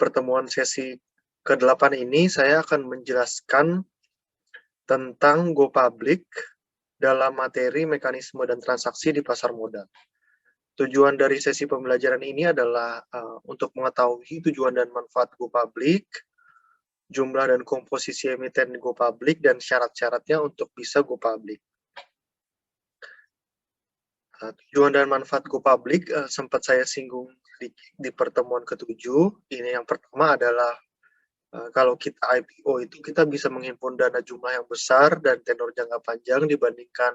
pertemuan sesi ke-8 ini saya akan menjelaskan tentang go public dalam materi mekanisme dan transaksi di pasar modal. Tujuan dari sesi pembelajaran ini adalah untuk mengetahui tujuan dan manfaat go public, jumlah dan komposisi emiten go public, dan syarat-syaratnya untuk bisa go public. Tujuan dan manfaat go public sempat saya singgung di pertemuan ke-7. Ini yang pertama adalah kalau kita IPO itu kita bisa menghimpun dana jumlah yang besar dan tenor jangka panjang dibandingkan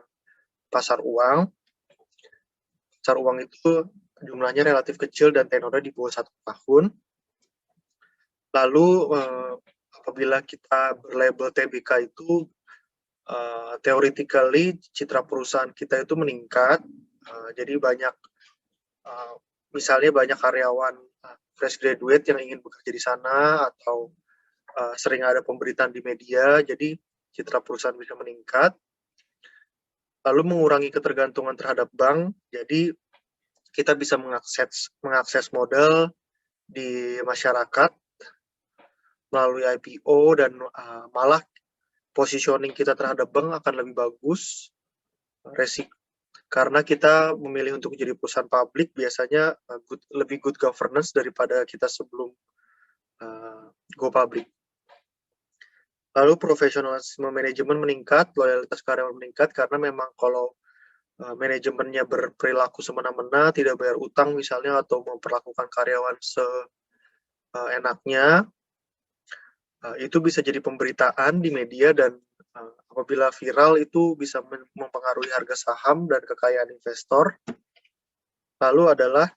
pasar uang. Pasar uang itu jumlahnya relatif kecil dan tenornya di bawah 1 tahun. Lalu apabila kita berlabel TBK itu theoretically citra perusahaan kita itu meningkat. Jadi banyak misalnya banyak karyawan fresh graduate yang ingin bekerja di sana, atau sering ada pemberitaan di media, jadi citra perusahaan bisa meningkat. Lalu mengurangi ketergantungan terhadap bank, jadi kita bisa mengakses modal di masyarakat melalui IPO, dan malah positioning kita terhadap bank akan lebih bagus. Karena kita memilih untuk menjadi perusahaan publik, biasanya lebih good governance daripada kita sebelum go public. Lalu profesionalisme manajemen meningkat, loyalitas karyawan meningkat, karena memang kalau manajemennya berperilaku semena-mena, tidak bayar utang misalnya, atau memperlakukan karyawan seenaknya, itu bisa jadi pemberitaan di media, dan apabila viral itu bisa mempengaruhi harga saham dan kekayaan investor. Lalu adalah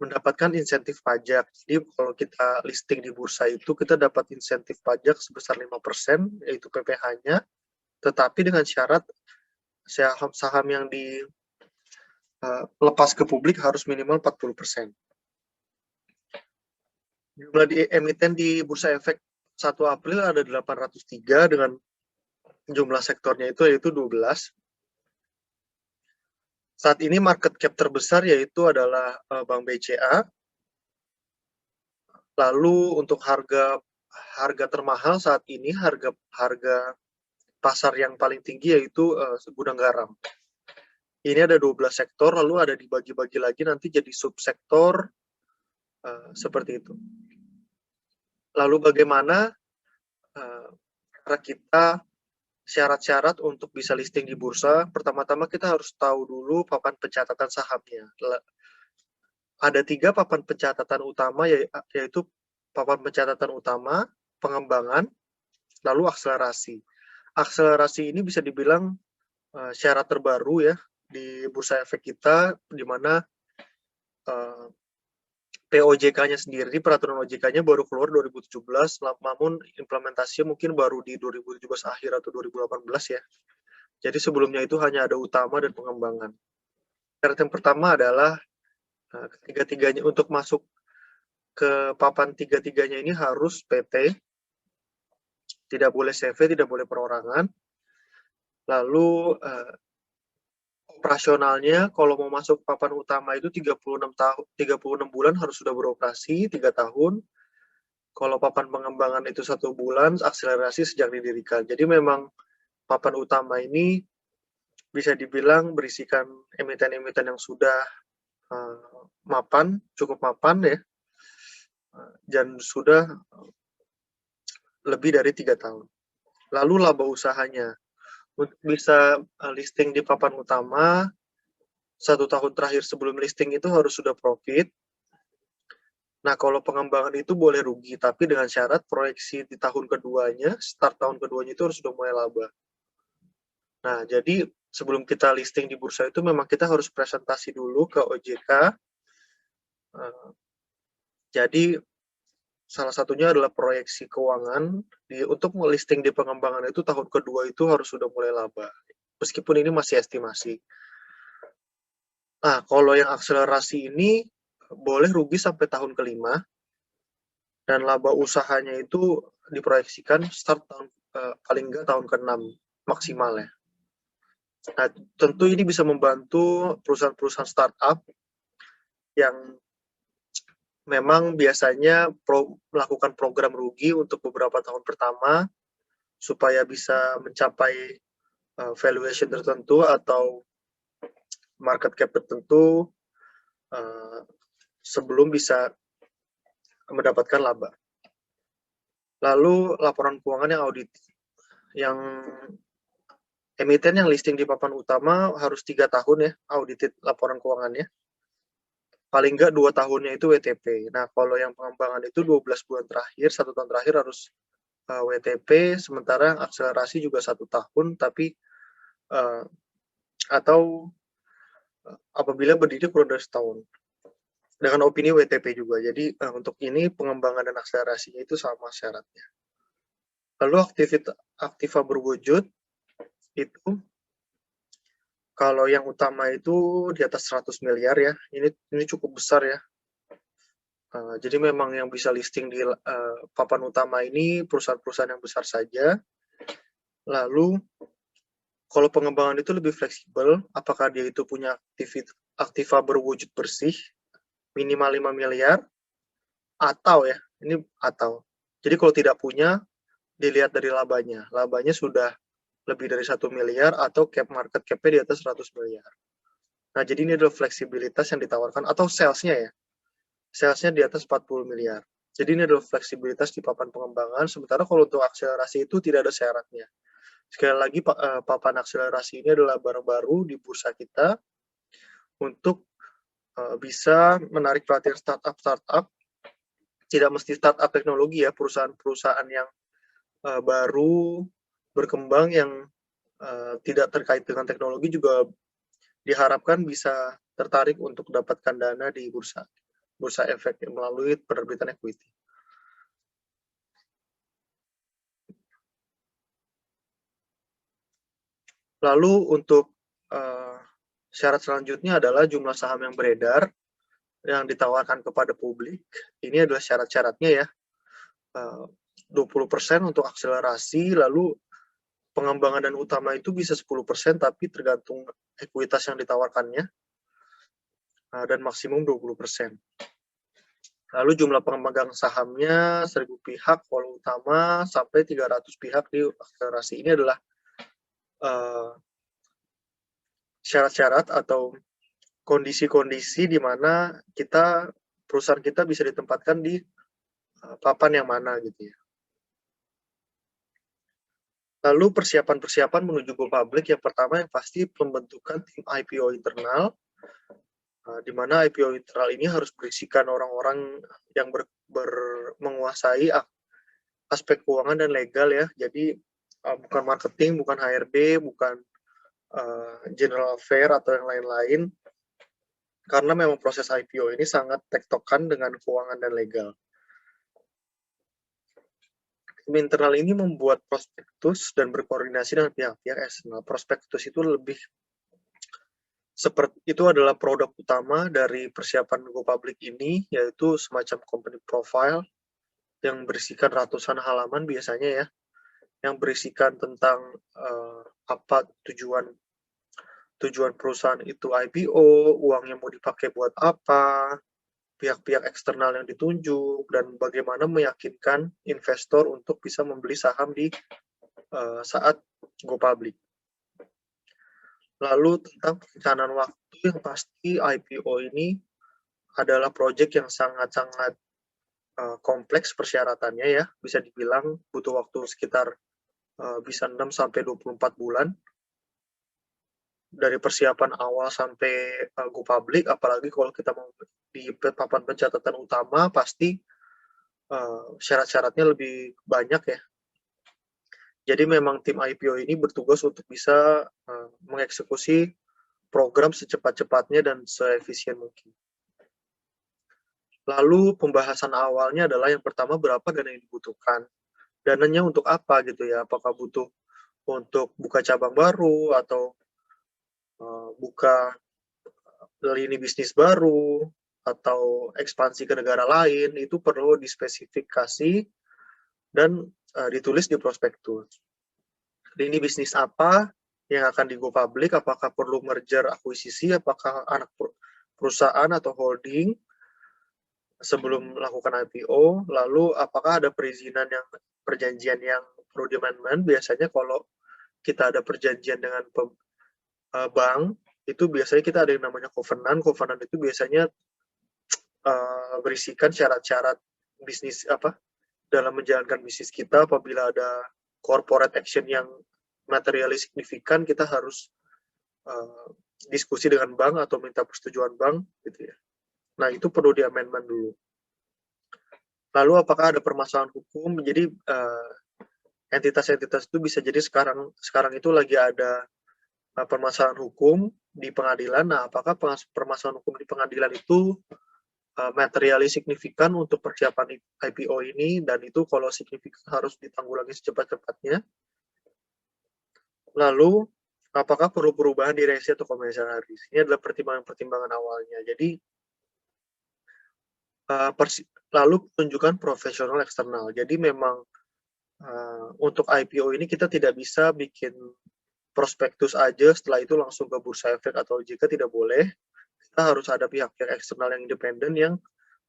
mendapatkan insentif pajak. Jadi kalau kita listing di bursa itu kita dapat insentif pajak sebesar 5%, yaitu PPh-nya, tetapi dengan syarat saham yang dilepas ke publik harus minimal 40%. Jumlah emiten di Bursa Efek 1 April ada 803 dengan jumlah sektornya itu yaitu 12. Saat ini market cap terbesar yaitu adalah Bank BCA. Lalu untuk harga termahal saat ini, harga pasar yang paling tinggi yaitu Gudang Garam. Ini ada 12 sektor, lalu ada dibagi-bagi lagi nanti jadi subsektor seperti itu. Lalu bagaimana cara kita syarat-syarat untuk bisa listing di bursa? Pertama-tama kita harus tahu dulu papan pencatatan sahamnya. Ada 3 papan pencatatan utama, yaitu papan pencatatan utama, pengembangan, lalu akselerasi. Akselerasi ini bisa dibilang syarat terbaru ya di Bursa Efek kita, di mana POJK-nya sendiri, peraturan OJK-nya baru keluar 2017, namun implementasinya mungkin baru di 2017 akhir atau 2018 ya. Jadi sebelumnya itu hanya ada utama dan pengembangan. Syarat yang pertama adalah ketiga-tiganya, untuk masuk ke papan tiga-tiganya ini harus PT, tidak boleh CV, tidak boleh perorangan. Lalu operasionalnya, kalau mau masuk papan utama itu 36 bulan harus sudah beroperasi, 3 tahun. Kalau papan pengembangan itu 1 bulan, akselerasi sejak didirikan. Jadi memang papan utama ini bisa dibilang berisikan emiten-emiten yang sudah cukup mapan ya, dan sudah lebih dari 3 tahun. Lalu laba usahanya, bisa listing di papan utama 1 tahun terakhir sebelum listing itu harus sudah profit. Nah, kalau pengembangan itu boleh rugi, tapi dengan syarat proyeksi di tahun keduanya, start tahun keduanya itu harus sudah mulai laba. Nah, jadi sebelum kita listing di bursa itu memang kita harus presentasi dulu ke OJK. Jadi salah satunya adalah proyeksi keuangan. Untuk listing di pengembangan itu tahun kedua itu harus sudah mulai laba, meskipun ini masih estimasi. Nah, kalau yang akselerasi ini boleh rugi sampai tahun kelima, dan laba usahanya itu diproyeksikan start paling nggak tahun ke-6 maksimal ya. Nah, tentu ini bisa membantu perusahaan-perusahaan startup yang memang biasanya melakukan program rugi untuk beberapa tahun pertama supaya bisa mencapai valuation tertentu atau market cap tertentu sebelum bisa mendapatkan laba. Lalu laporan keuangan yang audit, yang emiten yang listing di papan utama harus 3 tahun ya audited laporan keuangannya. Paling nggak 2 tahunnya itu WTP. Nah, kalau yang pengembangan itu 12 bulan terakhir, 1 tahun terakhir harus WTP, sementara akselerasi juga 1 tahun, tapi atau apabila berdiri kurang dari setahun. Dengan opini WTP juga. Jadi untuk ini pengembangan dan akselerasinya itu sama syaratnya. Lalu aktiva berwujud itu kalau yang utama itu di atas 100 miliar ya. Ini cukup besar ya. Jadi memang yang bisa listing di papan utama ini perusahaan-perusahaan yang besar saja. Lalu kalau pengembangan itu lebih fleksibel, apakah dia itu punya aktiva berwujud bersih minimal 5 miliar atau ya, ini atau. Jadi kalau tidak punya, dilihat dari labanya. Labanya sudah lebih dari 1 miliar atau market cap-nya di atas 100 miliar. Nah, jadi ini adalah fleksibilitas yang ditawarkan atau sales-nya ya. Sales-nya di atas 40 miliar. Jadi ini adalah fleksibilitas di papan pengembangan, sementara kalau untuk akselerasi itu tidak ada syaratnya. Sekali lagi, papan akselerasi ini adalah barang baru di bursa kita untuk bisa menarik perhatian startup, tidak mesti startup teknologi ya, perusahaan-perusahaan yang baru berkembang yang tidak terkait dengan teknologi juga diharapkan bisa tertarik untuk mendapatkan dana di bursa efek melalui penerbitan equity. Lalu untuk syarat selanjutnya adalah jumlah saham yang beredar yang ditawarkan kepada publik. Ini adalah syarat-syaratnya ya. 20% untuk akselerasi, lalu pengembangan dan utama itu bisa 10%, tapi tergantung ekuitas yang ditawarkannya, dan maksimum 20%. Lalu jumlah pemegang sahamnya 1.000 pihak kalau utama sampai 300 pihak di akselerasi. Ini adalah syarat-syarat atau kondisi-kondisi di mana perusahaan kita bisa ditempatkan di papan yang mana gitu ya. Lalu persiapan-persiapan menuju go public, yang pertama yang pasti pembentukan tim IPO internal, di mana IPO internal ini harus berisikan orang-orang yang menguasai aspek keuangan dan legal ya. Jadi bukan marketing, bukan HRD, bukan general affair atau yang lain-lain, karena memang proses IPO ini sangat tektokan dengan keuangan dan legal. Tim internal ini membuat prospektus dan berkoordinasi dengan pihak-pihak eksternal. Prospektus itu itu adalah produk utama dari persiapan go public ini, yaitu semacam company profile yang berisikan ratusan halaman biasanya ya, yang berisikan tentang apa tujuan perusahaan itu IPO, uang yang mau dipakai buat apa, pihak-pihak eksternal yang ditunjuk, dan bagaimana meyakinkan investor untuk bisa membeli saham di saat go public. Lalu tentang perencanaan waktu, yang pasti IPO ini adalah proyek yang sangat-sangat kompleks persyaratannya ya, bisa dibilang butuh waktu sekitar bisa 6-24 bulan dari persiapan awal sampai go public, apalagi kalau kita mau di papan pencatatan utama pasti syarat-syaratnya lebih banyak ya. Jadi memang tim IPO ini bertugas untuk bisa mengeksekusi program secepat-cepatnya dan seefisien mungkin. Lalu pembahasan awalnya adalah yang pertama berapa dana yang dibutuhkan. Dananya untuk apa gitu ya, apakah butuh untuk buka cabang baru atau buka lini bisnis baru atau ekspansi ke negara lain, itu perlu dispesifikasi dan ditulis di prospektus. Lini bisnis apa yang akan di-go public, apakah perlu merger akuisisi, apakah anak perusahaan atau holding, sebelum melakukan IPO, lalu apakah ada perjanjian yang perlu di-amendment. Biasanya kalau kita ada perjanjian dengan bank, itu biasanya kita ada yang namanya covenant. Covenant itu biasanya berisikan syarat-syarat bisnis dalam menjalankan bisnis kita. Apabila ada corporate action yang materially signifikan, kita harus diskusi dengan bank atau minta persetujuan bank gitu ya. Nah, itu perlu di-amendment dulu. Lalu apakah ada permasalahan hukum? Jadi entitas-entitas itu bisa jadi sekarang itu lagi ada permasalahan hukum di pengadilan. Nah, apakah permasalahan hukum di pengadilan itu materially signifikan untuk persiapan IPO ini, dan itu kalau signifikan harus ditanggulangi secepat-cepatnya. Lalu, apakah perlu perubahan di resi atau komisaris? Ini adalah pertimbangan-pertimbangan awalnya. Jadi, lalu tunjukkan profesional eksternal. Jadi memang untuk IPO ini kita tidak bisa bikin prospektus aja, setelah itu langsung ke Bursa Efek atau OJK, tidak boleh. Kita harus ada pihak-pihak eksternal yang independen yang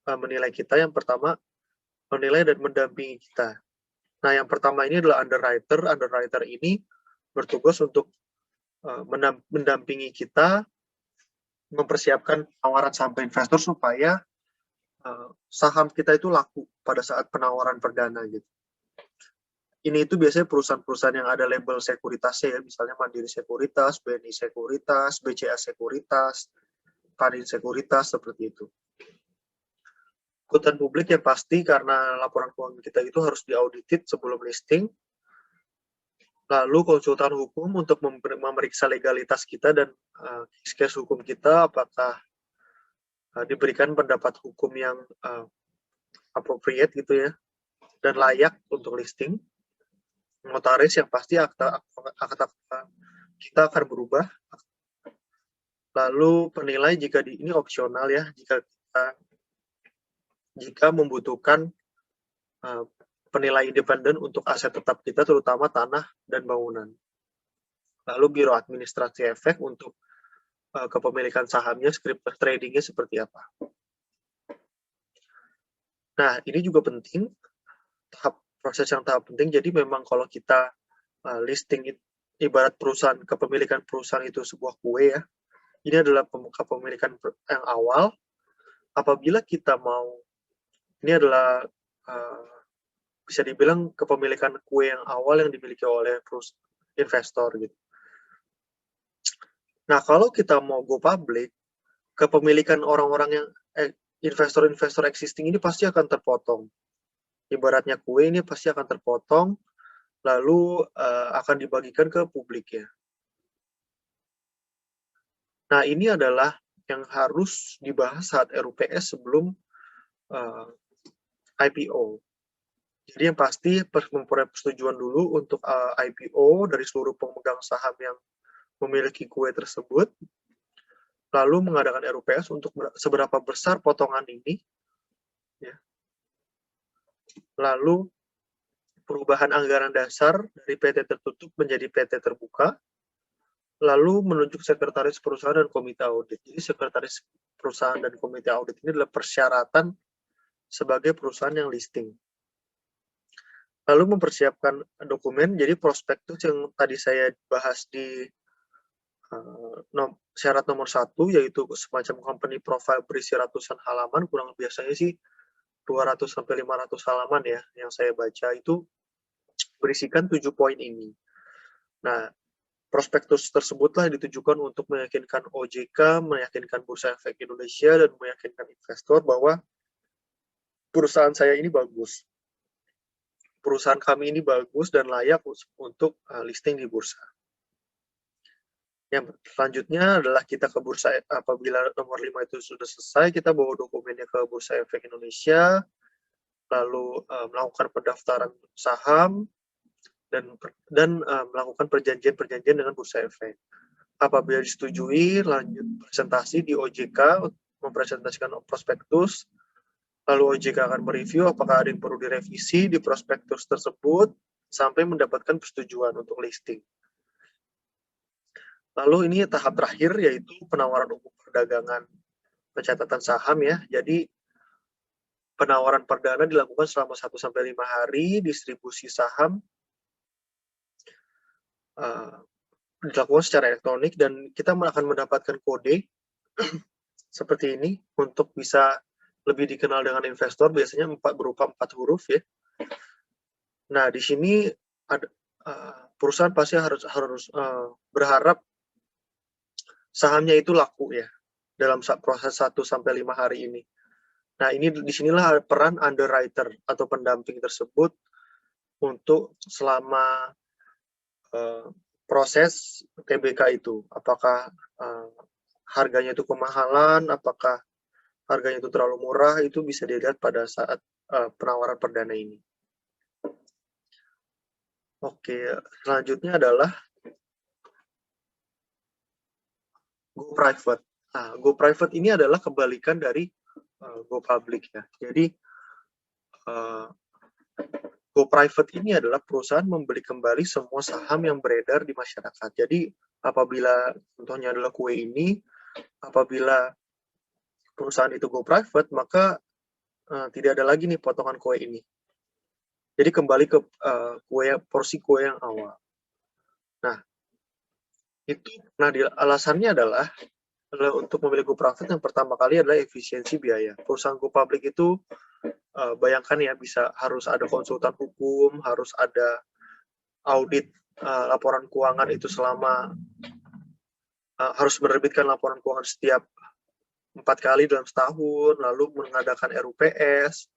menilai kita. Yang pertama, menilai dan mendampingi kita. Nah, yang pertama ini adalah underwriter. Underwriter ini bertugas untuk mendampingi kita, mempersiapkan tawaran saham ke investor supaya saham kita itu laku pada saat penawaran perdana gitu. Ini itu biasanya perusahaan-perusahaan yang ada label sekuritasnya ya, misalnya Mandiri Sekuritas, BNI Sekuritas, BCA Sekuritas, Panin Sekuritas, seperti itu. Ikutan publik ya pasti, karena laporan keuangan kita itu harus diauditit sebelum listing. Lalu konsultan hukum untuk memeriksa legalitas kita dan case hukum kita, apakah diberikan pendapat hukum yang appropriate gitu ya, dan layak untuk listing. Notaris yang pasti akta kita akan berubah. Lalu penilai jika ini opsional ya, jika membutuhkan penilai independen untuk aset tetap kita, terutama tanah dan bangunan. Lalu biro administrasi efek untuk kepemilikan sahamnya, script tradingnya seperti apa. Nah, ini juga penting, proses yang tahap penting. Jadi memang kalau kita listing ibarat kepemilikan perusahaan itu sebuah kue ya. Ini adalah kepemilikan yang awal. Apabila kita mau, ini adalah bisa dibilang kepemilikan kue yang awal yang dimiliki oleh investor gitu. Nah, kalau kita mau go public, kepemilikan orang-orang yang investor-investor existing ini pasti akan terpotong. Ibaratnya kue ini pasti akan terpotong, lalu akan dibagikan ke publik ya. Nah, ini adalah yang harus dibahas saat RUPS sebelum IPO. Jadi yang pasti memperoleh persetujuan dulu untuk IPO dari seluruh pemegang saham yang memiliki kue tersebut, lalu mengadakan RUPS untuk seberapa besar potongan ini, ya. Lalu perubahan anggaran dasar dari PT tertutup menjadi PT terbuka, lalu menunjuk sekretaris perusahaan dan komite audit. Jadi sekretaris perusahaan dan komite audit ini adalah persyaratan sebagai perusahaan yang listing. Lalu mempersiapkan dokumen, jadi prospektus yang tadi saya bahas di syarat nomor 1, yaitu semacam company profile berisi ratusan halaman, kurang biasanya sih 200-500 halaman ya, yang saya baca itu berisikan 7 poin ini. Nah, prospektus tersebutlah ditujukan untuk meyakinkan OJK, meyakinkan Bursa Efek Indonesia, dan meyakinkan investor bahwa perusahaan saya ini bagus. Perusahaan kami ini bagus dan layak untuk listing di bursa. Yang selanjutnya adalah kita ke bursa, apabila nomor 5 itu sudah selesai, kita bawa dokumennya ke Bursa Efek Indonesia, lalu melakukan pendaftaran saham, dan melakukan perjanjian-perjanjian dengan Bursa Efek. Apabila disetujui, lanjut presentasi di OJK, mempresentasikan prospektus, lalu OJK akan mereview apakah ada yang perlu direvisi di prospektus tersebut, sampai mendapatkan persetujuan untuk listing. Lalu ini tahap terakhir, yaitu penawaran umum perdagangan pencatatan saham ya. Jadi penawaran perdana dilakukan selama 1-5 hari, distribusi saham dilakukan secara elektronik, dan kita akan mendapatkan kode seperti ini untuk bisa lebih dikenal dengan investor, biasanya berupa 4 huruf ya. Nah, di sini ada perusahaan pasti harus berharap sahamnya itu laku ya dalam proses 1-5 hari ini. Nah, ini disinilah peran underwriter atau pendamping tersebut untuk selama proses TBK itu. Apakah harganya itu kemahalan, apakah harganya itu terlalu murah, itu bisa dilihat pada saat penawaran perdana ini. Oke, selanjutnya adalah go private. Nah, go private ini adalah kebalikan dari go public ya. Jadi go private ini adalah perusahaan membeli kembali semua saham yang beredar di masyarakat. Jadi apabila contohnya adalah kue ini, apabila perusahaan itu go private, maka tidak ada lagi nih potongan kue ini. Jadi kembali ke porsi kue yang awal. Nah, itu alasannya adalah untuk memilih go private yang pertama kali adalah efisiensi biaya. Perusahaan go public itu bayangkan ya, harus ada konsultan hukum, harus ada audit laporan keuangan itu harus menerbitkan laporan keuangan setiap 4 kali dalam setahun, lalu mengadakan RUPS.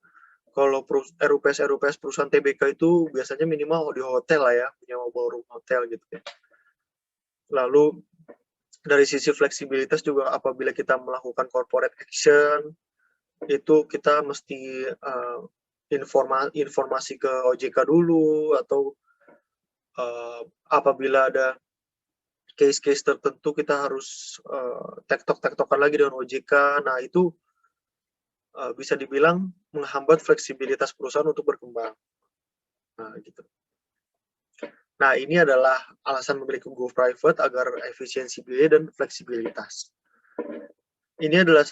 Kalau RUPS perusahaan TBK itu biasanya minimal di hotel lah ya, punya ballroom hotel gitu ya. Lalu dari sisi fleksibilitas juga, apabila kita melakukan corporate action, itu kita mesti informasi ke OJK dulu, atau apabila ada case-case tertentu kita harus tektokan lagi dengan OJK. Nah, itu bisa dibilang menghambat fleksibilitas perusahaan untuk berkembang. Nah, gitu. Nah, ini adalah alasan memiliki go private agar efisiensi biaya dan fleksibilitas. Ini adalah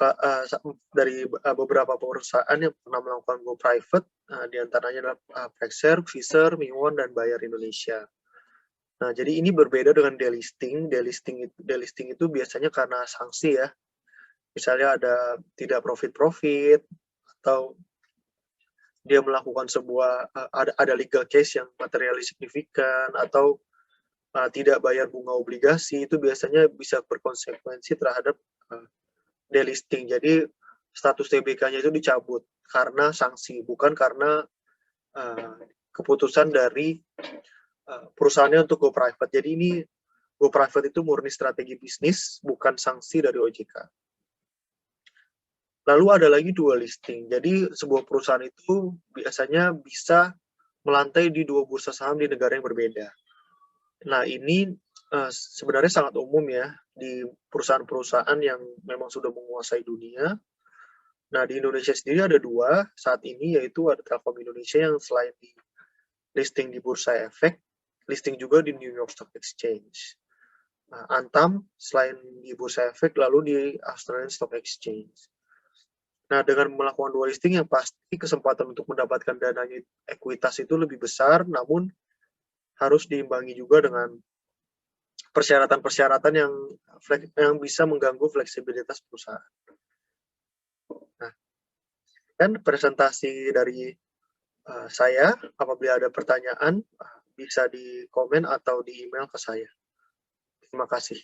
dari beberapa perusahaan yang pernah melakukan go private, di antaranya adalah Praxair, Pfizer, Miwon, dan Bayer Indonesia. Nah, jadi ini berbeda dengan delisting. Delisting itu biasanya karena sanksi ya. Misalnya tidak profit, atau dia melakukan ada legal case yang materially signifikan, atau tidak bayar bunga obligasi, itu biasanya bisa berkonsekuensi terhadap delisting. Jadi status TBK-nya itu dicabut karena sanksi, bukan karena keputusan dari perusahaannya untuk go private. Jadi ini go private itu murni strategi bisnis, bukan sanksi dari OJK. Lalu ada lagi dual listing. Jadi sebuah perusahaan itu biasanya bisa melantai di 2 bursa saham di negara yang berbeda. Nah, ini sebenarnya sangat umum ya di perusahaan-perusahaan yang memang sudah menguasai dunia. Nah, di Indonesia sendiri ada 2 saat ini, yaitu ada Telkom Indonesia yang selain di listing di Bursa Efek, listing juga di New York Stock Exchange. Nah, Antam selain di Bursa Efek, lalu di Australian Stock Exchange. Nah, dengan melakukan dual listing, yang pasti kesempatan untuk mendapatkan dananya ekuitas itu lebih besar, namun harus diimbangi juga dengan persyaratan-persyaratan yang bisa mengganggu fleksibilitas perusahaan. Nah, dan presentasi dari saya. Apabila ada pertanyaan, bisa di komen atau di email ke saya. Terima kasih.